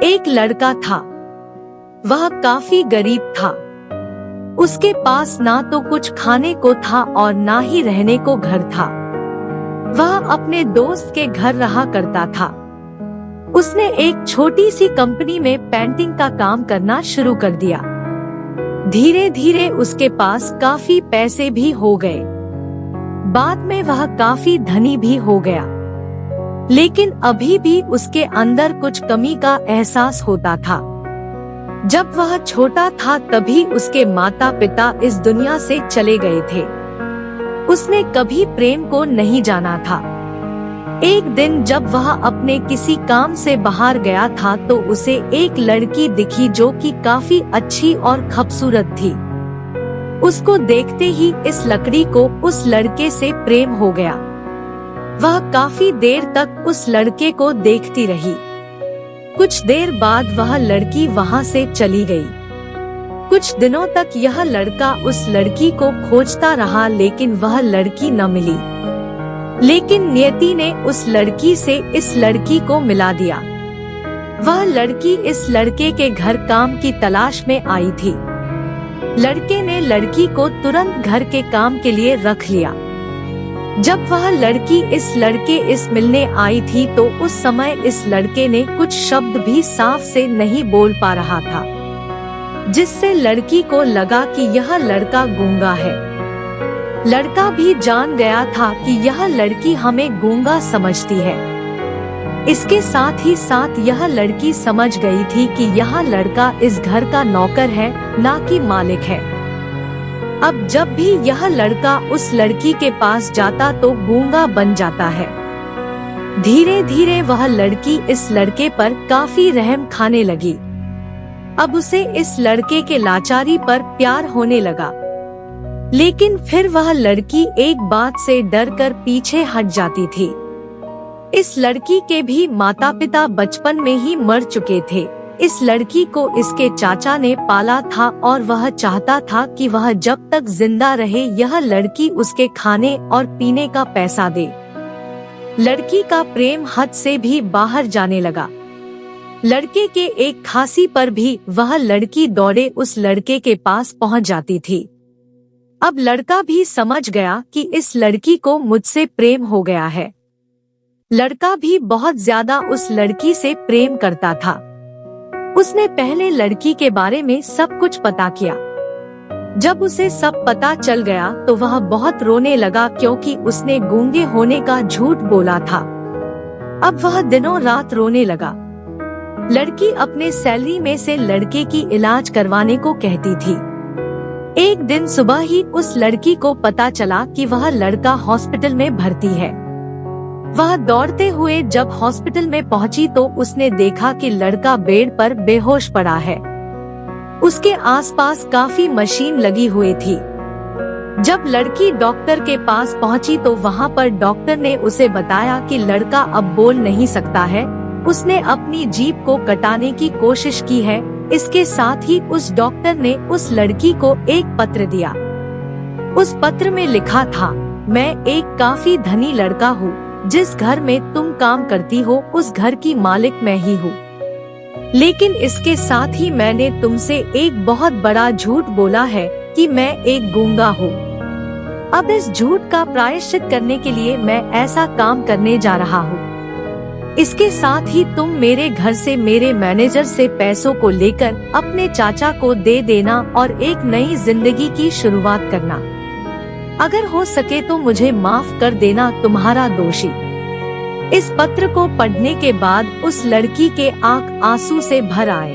एक लड़का था। वह काफी गरीब था। उसके पास ना तो कुछ खाने को था और ना ही रहने को घर था। वह अपने दोस्त के घर रहा करता था। उसने एक छोटी सी कंपनी में पेंटिंग का काम करना शुरू कर दिया। धीरे धीरे उसके पास काफी पैसे भी हो गए। बाद में वह काफी धनी भी हो गया, लेकिन अभी भी उसके अंदर कुछ कमी का एहसास होता था। जब वह छोटा था तभी उसके माता पिता इस दुनिया से चले गए थे। उसने कभी प्रेम को नहीं जाना था। एक दिन जब वह अपने किसी काम से बाहर गया था तो उसे एक लड़की दिखी जो कि काफी अच्छी और खूबसूरत थी। उसको देखते ही इस लड़की को उस लड़के से प्रेम हो गया। वह काफी देर तक उस लड़के को देखती रही। कुछ देर बाद वह लड़की वहां से चली गई। कुछ दिनों तक यह लड़का उस लड़की को खोजता रहा, लेकिन वह लड़की न मिली। लेकिन नियति ने उस लड़की से इस लड़की को मिला दिया। वह लड़की इस लड़के के घर काम की तलाश में आई थी। लड़के ने लड़की को तुरंत घर के काम के लिए रख लिया। जब वह लड़की इस लड़के इस मिलने आई थी तो उस समय इस लड़के ने कुछ शब्द भी साफ से नहीं बोल पा रहा था, जिससे लड़की को लगा कि यह लड़का गूंगा है। लड़का भी जान गया था कि यह लड़की हमें गूंगा समझती है। इसके साथ ही साथ यह लड़की समझ गई थी कि यह लड़का इस घर का नौकर है, ना कि मालिक है। अब जब भी यह लड़का उस लड़की के पास जाता तो गूंगा बन जाता है। धीरे धीरे वह लड़की इस लड़के पर काफी रहम खाने लगी। अब उसे इस लड़के के लाचारी पर प्यार होने लगा। लेकिन फिर वह लड़की एक बात से डरकर पीछे हट जाती थी। इस लड़की के भी माता पिता बचपन में ही मर चुके थे। इस लड़की को इसके चाचा ने पाला था और वह चाहता था कि वह जब तक जिंदा रहे यह लड़की उसके खाने और पीने का पैसा दे। लड़की का प्रेम हद से भी बाहर जाने लगा। लड़के के एक खांसी पर भी वह लड़की दौड़े उस लड़के के पास पहुंच जाती थी। अब लड़का भी समझ गया कि इस लड़की को मुझसे प्रेम हो गया है। लड़का भी बहुत ज्यादा उस लड़की से प्रेम करता था। उसने पहले लड़की के बारे में सब कुछ पता किया। जब उसे सब पता चल गया तो वह बहुत रोने लगा, क्योंकि उसने गूंगे होने का झूठ बोला था। अब वह दिनों रात रोने लगा। लड़की अपने सैलरी में से लड़के की इलाज करवाने को कहती थी। एक दिन सुबह ही उस लड़की को पता चला कि वह लड़का हॉस्पिटल में भर्ती है। वह दौड़ते हुए जब हॉस्पिटल में पहुंची तो उसने देखा कि लड़का बेड पर बेहोश पड़ा है। उसके आसपास काफी मशीन लगी हुई थी। जब लड़की डॉक्टर के पास पहुंची तो वहां पर डॉक्टर ने उसे बताया कि लड़का अब बोल नहीं सकता है। उसने अपनी जीभ को कटाने की कोशिश की है। इसके साथ ही उस डॉक्टर ने उस लड़की को एक पत्र दिया। उस पत्र में लिखा था, मैं एक काफी धनी लड़का हूँ। जिस घर में तुम काम करती हो उस घर की मालिक मैं ही हूँ। लेकिन इसके साथ ही मैंने तुमसे एक बहुत बड़ा झूठ बोला है कि मैं एक गूंगा हूँ। अब इस झूठ का प्रायश्चित करने के लिए मैं ऐसा काम करने जा रहा हूँ। इसके साथ ही तुम मेरे घर से मेरे मैनेजर से पैसों को लेकर अपने चाचा को दे देना और एक नई जिंदगी की शुरुआत करना। अगर हो सके तो मुझे माफ कर देना, तुम्हारा दोषी। इस पत्र को पढ़ने के बाद उस लड़की के आंख आंसू से भर आए।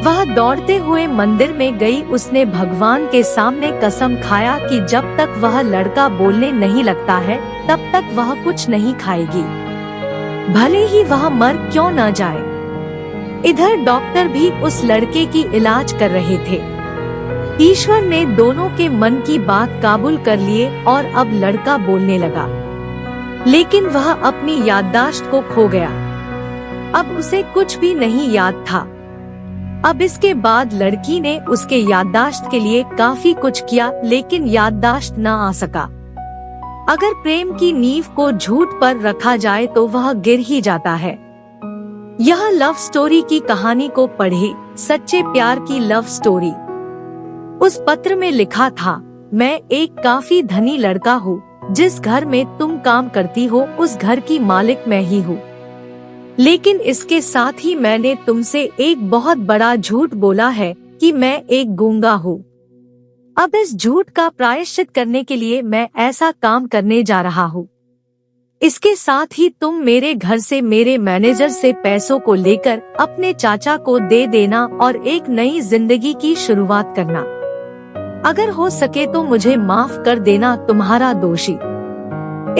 वह दौड़ते हुए मंदिर में गई। उसने भगवान के सामने कसम खाया कि जब तक वह लड़का बोलने नहीं लगता है तब तक वह कुछ नहीं खाएगी, भले ही वह मर क्यों न जाए। इधर डॉक्टर भी उस लड़के की इलाज कर रहे थे। ईश्वर ने दोनों के मन की बात काबूल कर लिए और अब लड़का बोलने लगा, लेकिन वह अपनी याददाश्त को खो गया। अब उसे कुछ भी नहीं याद था। अब इसके बाद लड़की ने उसके याददाश्त के लिए काफी कुछ किया, लेकिन याददाश्त न आ सका। अगर प्रेम की नींव को झूठ पर रखा जाए तो वह गिर ही जाता है। यह लव स्टोरी की कहानी को पढ़े, सच्चे प्यार की लव स्टोरी। उस पत्र में लिखा था, मैं एक काफी धनी लड़का हूँ, जिस घर में तुम काम करती हो उस घर की मालिक मैं ही हूँ। लेकिन इसके साथ ही मैंने तुमसे एक बहुत बड़ा झूठ बोला है कि मैं एक गूंगा हूँ। अब इस झूठ का प्रायश्चित करने के लिए मैं ऐसा काम करने जा रहा हूँ। इसके साथ ही तुम मेरे घर से मेरे मैनेजर से पैसों को लेकर अपने चाचा को दे देना और एक नई जिंदगी की शुरुआत करना। अगर हो सके तो मुझे माफ कर देना, तुम्हारा दोषी।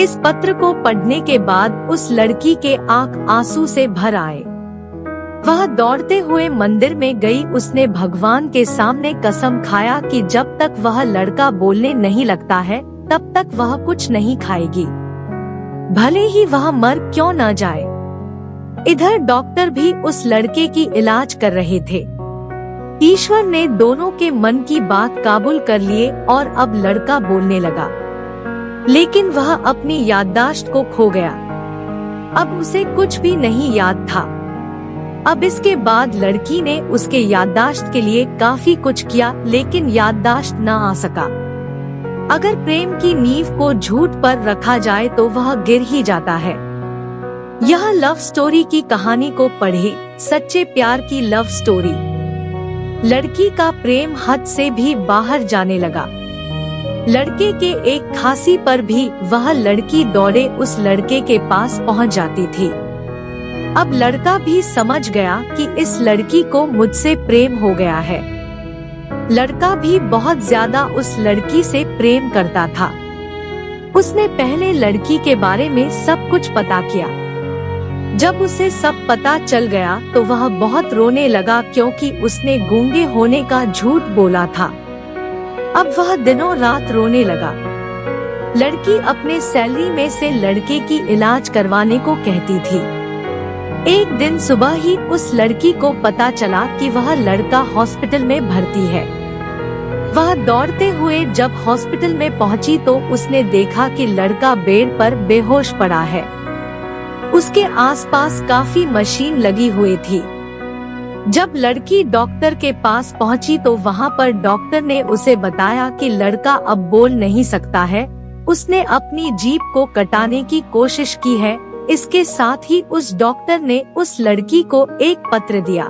इस पत्र को पढ़ने के बाद उस लड़की के आंख आंसू से भर आए। वह दौड़ते हुए मंदिर में गई। उसने भगवान के सामने कसम खाया कि जब तक वह लड़का बोलने नहीं लगता है तब तक वह कुछ नहीं खाएगी, भले ही वह मर क्यों न जाए। इधर डॉक्टर भी उस लड़के की इलाज कर रहे थे। ईश्वर ने दोनों के मन की बात काबूल कर लिए और अब लड़का बोलने लगा, लेकिन वह अपनी याददाश्त को खो गया। अब उसे कुछ भी नहीं याद था। अब इसके बाद लड़की ने उसके याददाश्त के लिए काफी कुछ किया, लेकिन याददाश्त न आ सका। अगर प्रेम की नींव को झूठ पर रखा जाए तो वह गिर ही जाता है। यह लव स्टोरी की कहानी को पढ़े, सच्चे प्यार की लव स्टोरी। लड़की का प्रेम हद से भी बाहर जाने लगा। लड़के के एक खांसी पर भी वह लड़की दौड़े उस लड़के के पास पहुंच जाती थी। अब लड़का भी समझ गया कि इस लड़की को मुझसे प्रेम हो गया है। लड़का भी बहुत ज्यादा उस लड़की से प्रेम करता था। उसने पहले लड़की के बारे में सब कुछ पता किया। जब उसे सब पता चल गया तो वह बहुत रोने लगा, क्योंकि उसने गूंगे होने का झूठ बोला था। अब वह दिनों रात रोने लगा। लड़की अपने सैलरी में से लड़के की इलाज करवाने को कहती थी। एक दिन सुबह ही उस लड़की को पता चला कि वह लड़का हॉस्पिटल में भर्ती है। वह दौड़ते हुए जब हॉस्पिटल में पहुंची तो उसने देखा कि लड़का बेड पर बेहोश पड़ा है। उसके आसपास काफी मशीन लगी हुई थी। जब लड़की डॉक्टर के पास पहुंची तो वहां पर डॉक्टर ने उसे बताया कि लड़का अब बोल नहीं सकता है। उसने अपनी जीभ को कटाने की कोशिश की है। इसके साथ ही उस डॉक्टर ने उस लड़की को एक पत्र दिया।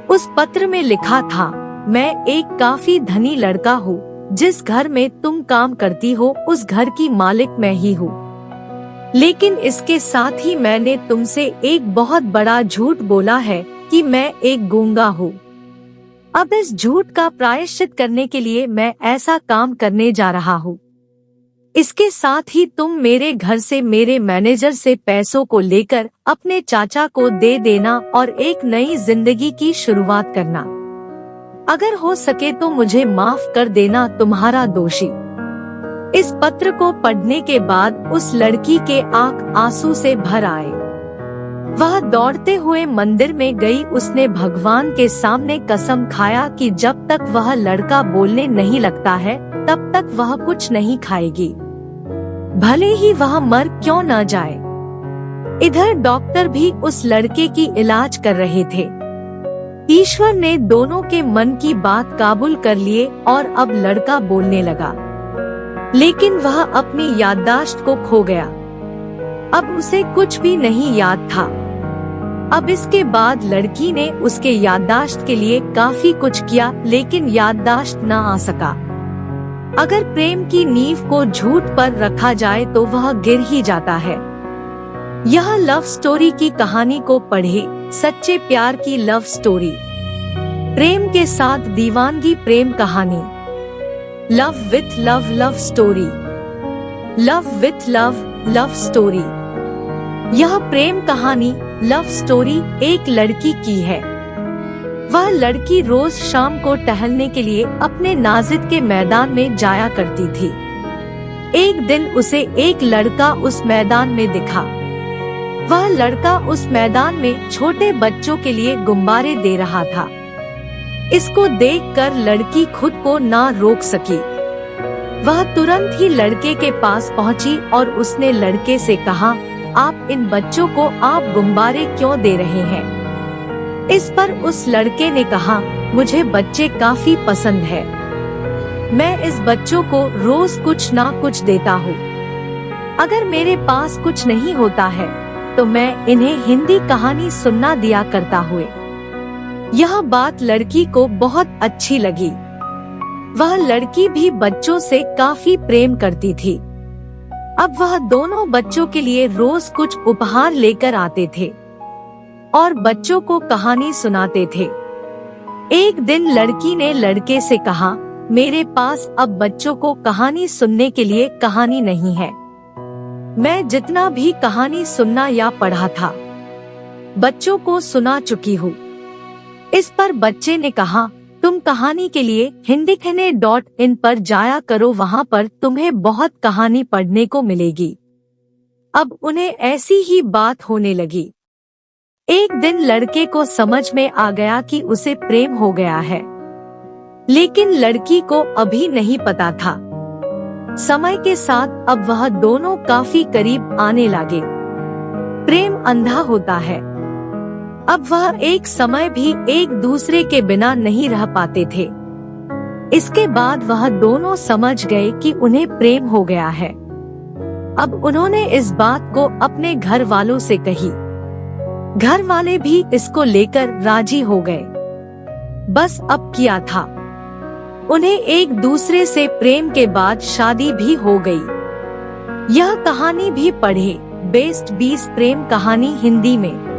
उस पत्र में लिखा था, मैं एक काफी धनी लड़का हूँ, जिस घर में तुम काम करती हो उस घर की मालिक मैं ही हूँ। लेकिन इसके साथ ही मैंने तुमसे एक बहुत बड़ा झूठ बोला है कि मैं एक गूंगा हूँ। अब इस झूठ का प्रायश्चित करने के लिए मैं ऐसा काम करने जा रहा हूँ। इसके साथ ही तुम मेरे घर से मेरे मैनेजर से पैसों को लेकर अपने चाचा को दे देना और एक नई जिंदगी की शुरुआत करना। अगर हो सके तो मुझे माफ कर देना, तुम्हारा दोषी। इस पत्र को पढ़ने के बाद उस लड़की के आंख आंसू से भर आए। वह दौड़ते हुए मंदिर में गई। उसने भगवान के सामने कसम खाया कि जब तक वह लड़का बोलने नहीं लगता है तब तक वह कुछ नहीं खाएगी, भले ही वह मर क्यों न जाए। इधर डॉक्टर भी उस लड़के की इलाज कर रहे थे। ईश्वर ने दोनों के मन की बात काबूल कर लिए और अब लड़का बोलने लगा, लेकिन वह अपनी याददाश्त को खो गया। अब उसे कुछ भी नहीं याद था। अब इसके बाद लड़की ने उसके याददाश्त के लिए काफी कुछ किया, लेकिन याददाश्त न आ सका। अगर प्रेम की नींव को झूठ पर रखा जाए तो वह गिर ही जाता है। यह लव स्टोरी की कहानी को पढ़े, सच्चे प्यार की लव स्टोरी। प्रेम के साथ दीवानगी प्रेम कहानी। Love with love love story. Love with love love story. यह प्रेम कहानी लव स्टोरी एक लड़की की है। वह लड़की रोज शाम को टहलने के लिए अपने नाजिद के मैदान में जाया करती थी। एक दिन उसे एक लड़का उस मैदान में दिखा। वह लड़का उस मैदान में छोटे बच्चों के लिए गुब्बारे दे रहा था। इसको देखकर लड़की खुद को ना रोक सकी। वह तुरंत ही लड़के के पास पहुंची और उसने लड़के से कहा, आप इन बच्चों को आप गुब्बारे क्यों दे रहे हैं? इस पर उस लड़के ने कहा, मुझे बच्चे काफी पसंद है। मैं इस बच्चों को रोज कुछ ना कुछ देता हूँ। अगर मेरे पास कुछ नहीं होता है तो मैं इन्हें हिंदी कहानी सुनना दिया करता हुए। यह बात लड़की को बहुत अच्छी लगी। वह लड़की भी बच्चों से काफी प्रेम करती थी। अब वह दोनों बच्चों के लिए रोज कुछ उपहार लेकर आते थे और बच्चों को कहानी सुनाते थे। एक दिन लड़की ने लड़के से कहा, मेरे पास अब बच्चों को कहानी सुनने के लिए कहानी नहीं है। मैं जितना भी कहानी सुनना या पढ़ा था बच्चों को सुना चुकी हूँ। इस पर बच्चे ने कहा, तुम कहानी के लिए hindikahani.in पर जाया करो, वहाँ पर तुम्हें बहुत कहानी पढ़ने को मिलेगी। अब उन्हें ऐसी ही बात होने लगी। एक दिन लड़के को समझ में आ गया कि उसे प्रेम हो गया है, लेकिन लड़की को अभी नहीं पता था। समय के साथ अब वह दोनों काफी करीब आने लगे। प्रेम अंधा होता है। अब वह एक समय भी एक दूसरे के बिना नहीं रह पाते थे। इसके बाद वह दोनों समझ गए कि उन्हें प्रेम हो गया है। अब उन्होंने इस बात को अपने घर वालों से कही। घर वाले भी इसको लेकर राजी हो गए। बस अब क्या था, उन्हें एक दूसरे से प्रेम के बाद शादी भी हो गई। यह कहानी भी पढ़े बेस्ट 20 प्रेम कहानी हिंदी में।